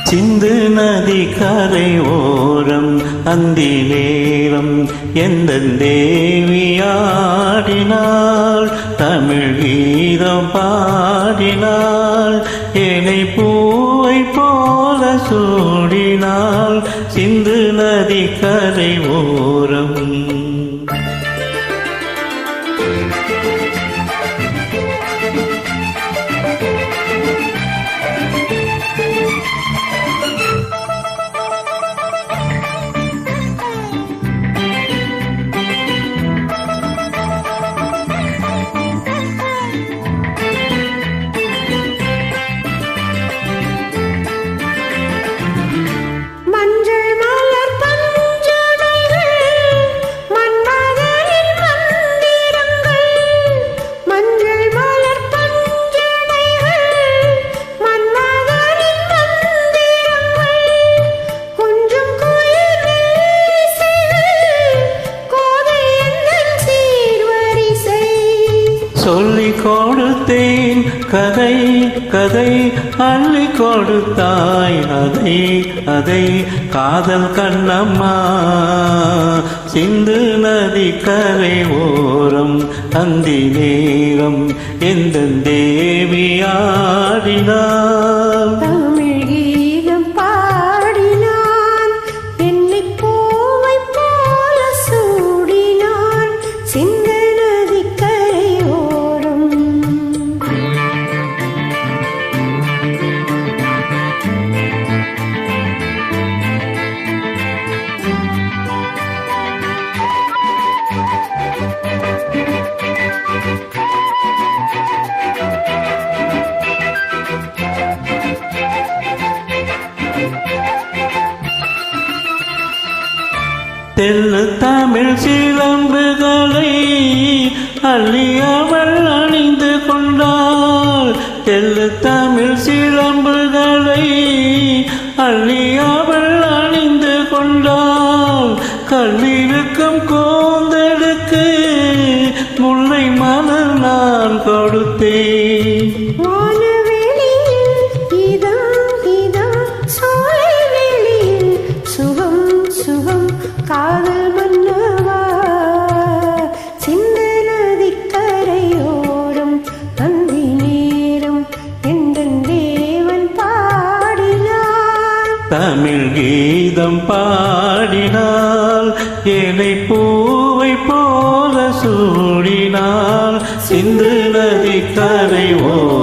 சிந்து நதி கரை ஓரம் அந்தி நேரம் எந்த தேவியாடினாள் தமிழ் கீதம் பாடினாள் ஏனை பூவை போல சூடினாள் சிந்து நதி கரை ஓரம். சொல்லிக் கொடுத்தேன் கதை கதை அள்ளி கொடுத்தாய் அதை அதை காதல் கண்ணம்மா சிந்து நதி கரை ஓரம் அந்தி நேரம் எந்த தேவியாடினாள் தமிழ் கீதம் பாடினான் என்னை பூவை போல சூடினான் சிந்து நதி கரை ஓரம். தெல்லு தமிழ் சிலம்புகளை அள்ளி அவள் அணிந்து கொண்டாள் தெல்லு தமிழ் சிலம்புகளை அள்ளி அவள் அணிந்து கொண்டாள் கல்லிருக்கும் கோந்தலுக்கு முல்லை மலர் நான் கொடுத்தேன். காதல் மன்னவா சிந்து நதி கரையோரம் அந்தி நேரம் எந்த தேவன் பாடினாள் தமிழ் கீதம் பாடினாள் ஏனை பூவை போல சூடினாள் சிந்து நதி கரை ஓரம்.